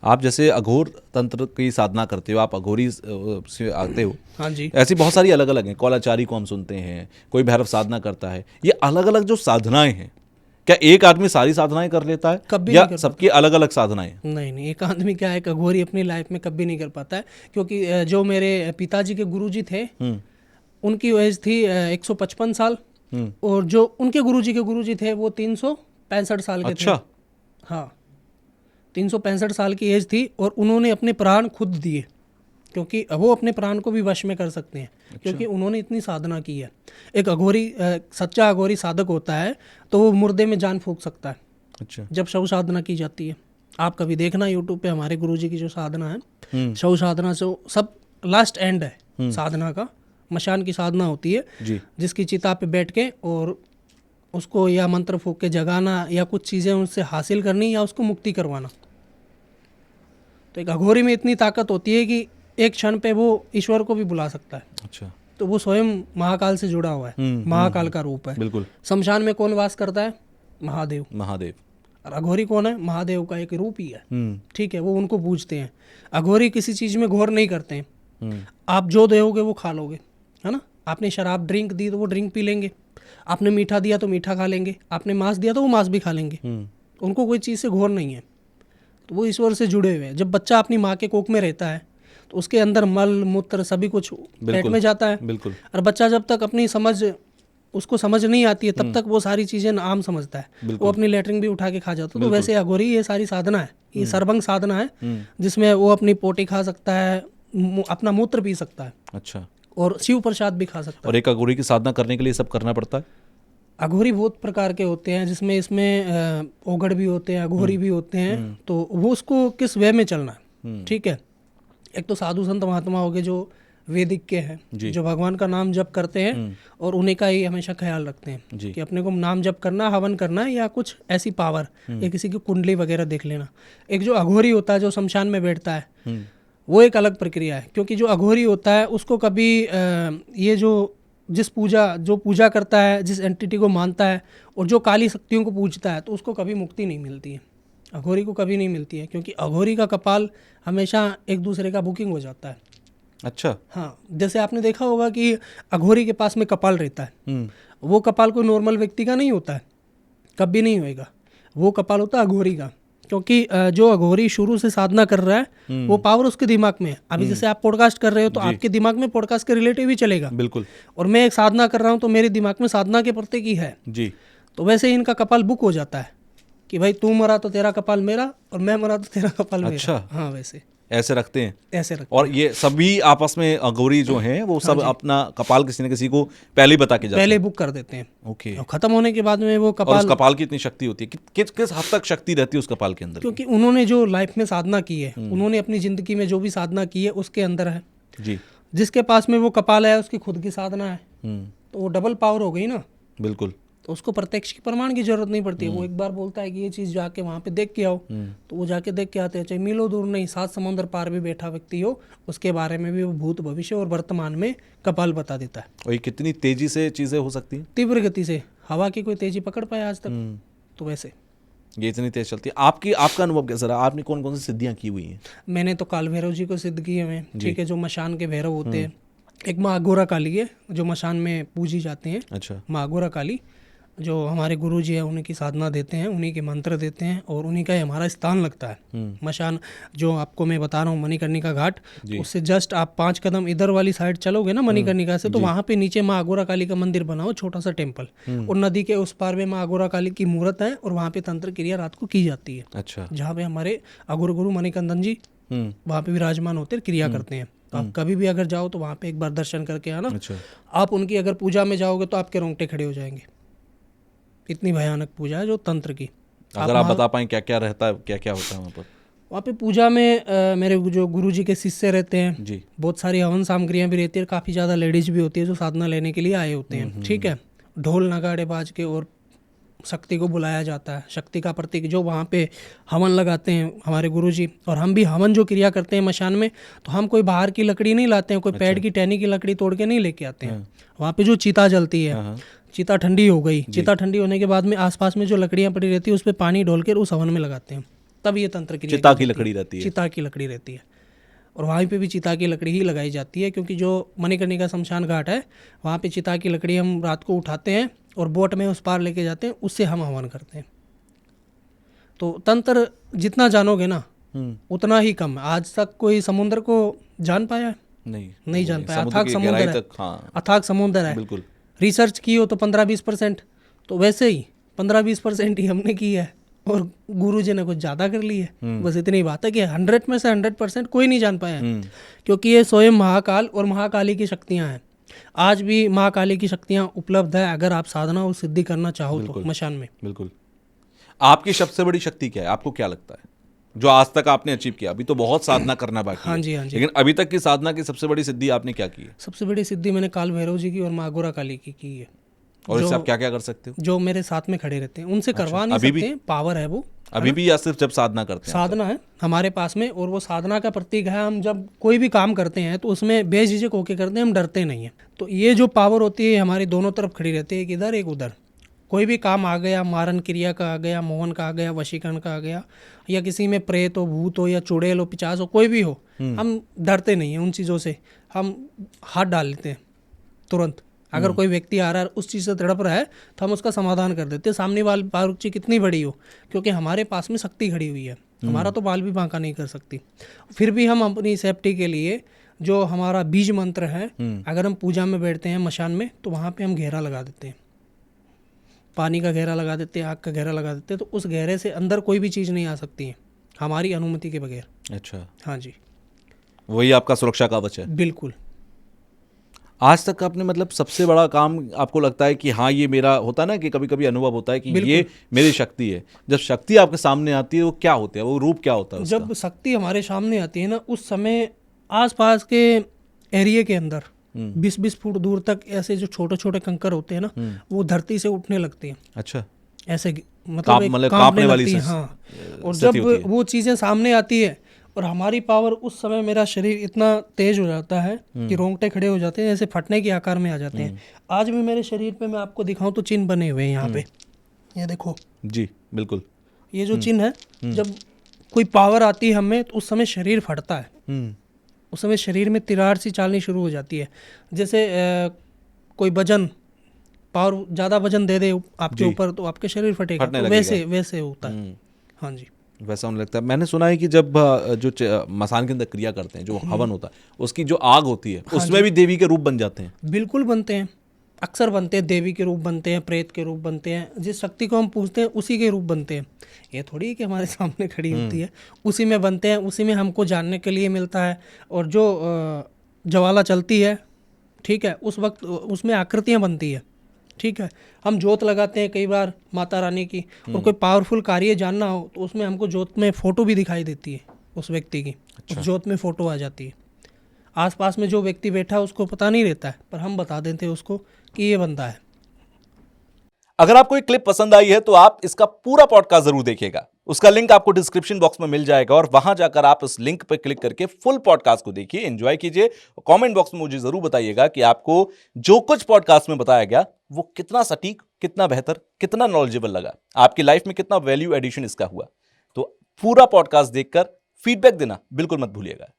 आप जैसे अघोर तंत्र की साधना करते हो, आप अघोरी से आते हो। हाँ जी। ऐसी बहुत सारी अलग अलग हैं, कौलाचारी को हम सुनते हैं, कोई भैरव साधना करता है। ये अलग अलग जो साधनाएं हैं, क्या एक आदमी सारी साधनाएं कर लेता है कभी या नहीं कर सबकी अलग अलग साधनाएं हैं? नहीं नहीं, एक आदमी क्या है, एक अघोरी अपनी लाइफ में कभी नहीं कर पाता है। क्योंकि जो मेरे पिताजी के गुरुजी थे, हम्म। उनकी एज थी 155 साल, हम्म। और जो उनके गुरुजी के गुरुजी थे वो 365 साल के थे। अच्छा। हाँ, 365 साल की एज थी, और उन्होंने अपने प्राण खुद दिए, क्योंकि वो अपने प्राण को भी वश में कर सकते हैं, क्योंकि उन्होंने इतनी साधना की है। एक अघोरी सच्चा अघोरी साधक होता है तो वो मुर्दे में जान फूंक सकता है अच्छा। जब शव साधना की जाती है। आप कभी देखना यूट्यूब पे हमारे गुरुजी की जो साधना है, शव साधना से सब लास्ट एंड है साधना का, मशान की साधना होती है जी। जिसकी चिता पे बैठ के और उसको या मंत्र फूंक के जगाना या कुछ चीज़ें उससे हासिल करनी या उसको मुक्ति करवाना। तो एक अघोरी में इतनी ताकत होती है कि एक क्षण पे वो ईश्वर को भी बुला सकता है। अच्छा। तो वो स्वयं महाकाल से जुड़ा हुआ है, महाकाल का रूप है। बिल्कुल। शमशान में कौन वास करता है? महादेव। महादेव। और अघोरी कौन है? महादेव का एक रूप ही है। हम्म। ठीक है, वो उनको पूजते हैं। अघोरी किसी चीज़ में घोर नहीं करते हैं। हम्म। आप जो दोगे वो खा लोगे, है ना। आपने शराब ड्रिंक दी तो वो ड्रिंक पी लेंगे, आपने मीठा दिया तो मीठा खा लेंगे, आपने मांस दिया तो वो मांस भी खा लेंगे। उनको कोई चीज़ से घोर नहीं है, तो वो ईश्वर से जुड़े हुए हैं। जब बच्चा अपनी माँ के कोख में रहता है तो उसके अंदर मल मूत्र सभी कुछ पेट में जाता है। बिल्कुल। और बच्चा जब तक अपनी उसको समझ नहीं आती है तब तक वो सारी चीज़ें आम समझता है, वो अपनी लेटरिन भी उठा के खा जाता है। तो वैसे अघोरी ये सारी साधना है, ये सर्वंग साधना है, जिसमें वो अपनी पोटी खा सकता है, अपना मूत्र पी सकता है। अच्छा। और शिव प्रसाद भी खा सकता है। और एक अघोरी की साधना करने के लिए सब करना पड़ता है? अघोरी बहुत प्रकार के होते हैं, जिसमें इसमें ओगड़ भी होते हैं, अघोरी भी होते हैं। तो वो उसको किस वे में चलना है, ठीक है। एक तो साधु संत महात्मा हो गए जो वैदिक के हैं, जो भगवान का नाम जप करते हैं और उन्हीं का ही हमेशा ख्याल रखते हैं कि अपने को नाम जप करना, हवन करना है या कुछ ऐसी पावर, या किसी की कुंडली वगैरह देख लेना। एक जो अघोरी होता है जो शमशान में बैठता है, वो एक अलग प्रक्रिया है। क्योंकि जो अघोरी होता है उसको कभी ये जो पूजा करता है, जिस एंटिटी को मानता है और जो काली शक्तियों को पूजता है, तो उसको कभी मुक्ति नहीं मिलती है। अघोरी को कभी नहीं मिलती है, क्योंकि अघोरी का कपाल हमेशा एक दूसरे का बुकिंग हो जाता है। अच्छा। हाँ, जैसे आपने देखा होगा कि अघोरी के पास में कपाल रहता है, वो कपाल कोई नॉर्मल व्यक्ति का नहीं होता है, कभी नहीं होएगा। वो कपाल होता है अघोरी का, क्योंकि जो अघोरी शुरू से साधना कर रहा है वो पावर उसके दिमाग में है। अभी जैसे आप पॉडकास्ट कर रहे हो तो आपके दिमाग में पॉडकास्ट के रिलेटिव ही चलेगा। बिल्कुल। और मैं एक साधना कर रहा हूँ तो मेरे दिमाग में साधना के प्रति की है जी। तो वैसे इनका कपाल बुक हो जाता है कि भाई तू मरा तो तेरा कपाल मेरा, और मैं मरा तो तेरा कपाल मेरा। अच्छा। हाँ, वैसे ऐसे रखते हैं। ऐसे रखते और ये सभी आपस में अघोरी जो हैं वो सब अपना कपाल किसी न किसी को पहले ही बता के जाते हैं, पहले बुक कर देते हैं। ओके। और खत्म होने के बाद में वो और कपाल, उस कपाल की इतनी शक्ति होती है, किस हद तक शक्ति रहती है उस कपाल के अंदर? क्योंकि उन्होंने जो लाइफ में साधना की है, उन्होंने अपनी जिंदगी में जो भी साधना की है उसके अंदर है। जी। जिसके पास में वो कपाल है उसकी खुद की साधना है, तो वो डबल पावर हो गई ना। बिल्कुल। तो उसको प्रत्यक्ष की प्रमाण की जरूरत नहीं पड़ती है। वो एक बार बोलता है कि ये चीज़ जाके वहाँ पे देख के आओ, तो वो जाके देख के आते हैं। चाहे मीलों दूर नहीं, 7 समुद्र पार भी बैठा व्यक्ति हो, उसके बारे में भी वो भूत भविष्य और वर्तमान में कपाल बता देता है। और ये कितनी तेजी से चीजें हो सकती हैं? तीव्र गति से, हवा की कोई तेजी पकड़ पाए आज तक? तो वैसे ये इतनी तेज चलती है। आपका अनुभव कैसा रहा? आपने कौन कौन सी सिद्धियां की हुई हैं? मैंने तो काल भैरव जी को सिद्ध किए हुए, ठीक है, जो मशान के भैरव होते हैं। एक माँ अघोरा काली है जो मशान में पूजी जाते हैं। अच्छा। माँ अघोरा काली जो हमारे गुरु जी हैं उन्हीं की साधना देते हैं, उन्हीं के मंत्र देते हैं, और उन्हीं का ही हमारा स्थान लगता है। मशान जो आपको मैं बता रहा हूँ मणिकर्णिका घाट, उससे जस्ट आप 5 कदम इधर वाली साइड चलोगे ना मणिकर्णिका से, तो वहाँ पे नीचे माँ अघोरा काली का मंदिर बना हो, छोटा सा टेम्पल, और नदी के उस पार में माँ अघोरा काली की मूर्त है, और वहाँ पे तंत्र क्रिया रात को की जाती है। अच्छा। जहाँ पे हमारे अघोर गुरु मणिकंदन जी वहाँ पे विराजमान होते क्रिया करते हैं। तो आप कभी भी अगर जाओ तो वहाँ पे एक बार दर्शन करके आना। अच्छा। आप उनकी अगर पूजा में जाओगे तो आपके रोंगटे खड़े हो जाएंगे, इतनी भयानक पूजा है जो तंत्र की। अगर आप बता पाएं क्या क्या रहता है, क्या क्या होता है वहाँ पर? वहाँ पे पूजा में मेरे जो गुरुजी के शिष्य रहते हैं जी। बहुत सारी हवन सामग्रियाँ भी रहती है, काफ़ी ज़्यादा लेडीज भी होती है जो साधना लेने के लिए आए होते हैं, ठीक है। ढोल नगाड़े बाज के और शक्ति को बुलाया जाता है, शक्ति का प्रतीक जो वहाँ पे हवन लगाते हैं हमारे गुरुजी। और हम भी हवन जो क्रिया करते हैं मशान में, तो हम कोई बाहर की लकड़ी नहीं लाते हैं, कोई पेड़ की टहनी की लकड़ी तोड़ के नहीं लेके आते हैं। वहाँ पे जो चिता जलती है, चिता ठंडी हो गई, चिता ठंडी होने के बाद में आसपास में जो लकड़ियाँ पड़ी रहती है उस पर पानी डोल कर उस हवन में लगाते हैं, तब ये तंत्र क्रिया चिता की लकड़ी रहती है। चिता की लकड़ी रहती है, और वहाँ पे भी चिता की लकड़ी ही लगाई जाती है, क्योंकि जो मणिकर्णिका शमशान घाट है वहाँ पे चिता की लकड़ी हम रात को उठाते हैं और बोट में उस पार लेके जाते हैं, उससे हम हवन करते हैं। तो तंत्र जितना जानोगे ना उतना ही कम है। आज तक कोई समुद्र को जान पाया है? नहीं जान पाया। अथाक समुद्र है, अथाक समुद्र है। बिल्कुल। रिसर्च की हो तो 15-20%, तो वैसे ही 15-20% ही हमने की है और गुरु जी ने कुछ ज़्यादा कर ली है। बस इतनी बात है कि 100 में से 100% कोई नहीं जान पाया है, क्योंकि ये स्वयं महाकाल और महाकाली की शक्तियाँ हैं। आज भी महाकाली की शक्तियाँ उपलब्ध है, अगर आप साधना और सिद्धि करना चाहो तो मशान में। बिल्कुल। आपकी सबसे बड़ी शक्ति क्या है, आपको क्या लगता है, जो आज तक आपने अचीव किया? अभी तो बहुत साधना करना बाकी हाँ जी, है, हाँ जी। लेकिन अभी तक की साधना की सबसे बड़ी सिद्धि आपने क्या की है? सबसे बड़ी सिद्धि मैंने काल भैरव जी की और माँ गोरा काली की है। और इससे आप क्या क्या कर सकते हो? जो मेरे साथ में खड़े रहते हैं उनसे करवा नहीं सकते, पावर है वो अभी भी, या सिर्फ जब साधना करते हैं? साधना है हमारे पास में, और वो साधना का प्रतीक है। हम जब कोई भी काम करते हैं तो उसमें बेझिझक होके करते हैं, हम डरते नहीं हैं। तो ये जो पावर होती है हमारी दोनों तरफ खड़ी रहती है, एक इधर एक उधर। कोई भी काम आ गया, मारन क्रिया का आ गया, मोहन का आ गया, वशीकरण का आ गया, या किसी में प्रेत हो, भूत हो, या चुड़ैल हो, पिचास हो, कोई भी हो, हम डरते नहीं हैं उन चीज़ों से। हम हाथ डाल लेते हैं तुरंत। अगर कोई व्यक्ति आ रहा है उस चीज़ से तड़प रहा है तो हम उसका समाधान कर देते हैं, सामने वाली बारूची कितनी बड़ी हो, क्योंकि हमारे पास में शक्ति खड़ी हुई है। हमारा तो बाल भी बांका नहीं कर सकती। फिर भी हम अपनी सेफ्टी के लिए जो हमारा बीज मंत्र है, अगर हम पूजा में बैठते हैं मशान में, तो वहाँ पे हम घेरा लगा देते हैं, पानी का घेरा लगा देते हैं, आग का घेरा लगा देते हैं, तो उस घेरे से अंदर कोई भी चीज़ नहीं आ सकती है हमारी अनुमति के बगैर। अच्छा। हाँ जी, वही आपका सुरक्षा कवच है। बिल्कुल। आज तक आपने मतलब सबसे बड़ा काम आपको लगता है कि हाँ ये मेरा, होता है ना कि कभी कभी अनुभव होता है कि ये मेरी शक्ति है, जब शक्ति आपके सामने आती है वो क्या होती है, वो रूप क्या होता है उसका? जब शक्ति हमारे सामने आती है ना, उस समय आसपास के एरिया के अंदर 20-20 फुट दूर तक ऐसे जो छोटे छोटे कंकर होते हैं ना, वो धरती से उठने लगते हैं। अच्छा। ऐसे मतलब कांपने वाली लगती है। हाँ, और जब वो चीज़ें सामने आती है और हमारी पावर, उस समय मेरा शरीर इतना तेज हो जाता है कि रोंगटे खड़े हो जाते हैं, जैसे फटने के आकार में आ जाते हैं। आज भी मेरे शरीर पे मैं आपको दिखाऊं तो चिन्ह बने हुए हैं यहाँ पे, ये देखो जी। बिल्कुल। ये जो चिन्ह है, जब कोई पावर आती है हमें तो उस समय शरीर फटता है, उस समय शरीर में तिरार सी चालनी शुरू हो जाती है। जैसे कोई वजन, पावर ज़्यादा वजन दे दे आपके ऊपर तो आपके शरीर फटेगा, तो वैसे होता है। हाँ जी, वैसा होने लगता है। मैंने सुना है कि जब जो मसान के अंदर क्रिया करते हैं, जो हवन होता है, उसकी जो आग होती है, उसमें भी देवी के रूप बन जाते हैं। बिल्कुल बनते हैं, अक्सर बनते हैं, देवी के रूप बनते हैं, प्रेत के रूप बनते हैं। जिस शक्ति को हम पूछते हैं उसी के रूप बनते हैं। ये थोड़ी है कि हमारे सामने खड़ी होती है, उसी में बनते हैं, उसी में हमको जानने के लिए मिलता है। और जो ज्वाला चलती है, ठीक है, उस वक्त उसमें आकृतियाँ बनती है, ठीक है। हम जोत लगाते हैं कई बार माता रानी की, और कोई पावरफुल कार्य जानना हो तो उसमें हमको जोत में फ़ोटो भी दिखाई देती है उस व्यक्ति की। उस जोत में फ़ोटो आ जाती है। आसपास में जो व्यक्ति बैठा है उसको पता नहीं रहता है, पर हम बता देते हैं उसको कि ये बंदा है। अगर आपको ये क्लिप पसंद आई है तो आप इसका पूरा पॉडकास्ट जरूर देखिएगा। उसका लिंक आपको डिस्क्रिप्शन बॉक्स में मिल जाएगा, और वहां जाकर आप इस लिंक पर क्लिक करके फुल पॉडकास्ट को देखिए, एंजॉय कीजिए। कमेंट बॉक्स में मुझे जरूर बताइएगा कि आपको जो कुछ पॉडकास्ट में बताया गया वो कितना सटीक, कितना बेहतर, कितना नॉलेजेबल लगा, आपकी लाइफ में कितना वैल्यू एडिशन इसका हुआ। तो पूरा पॉडकास्ट देखकर फीडबैक देना बिल्कुल मत भूलिएगा।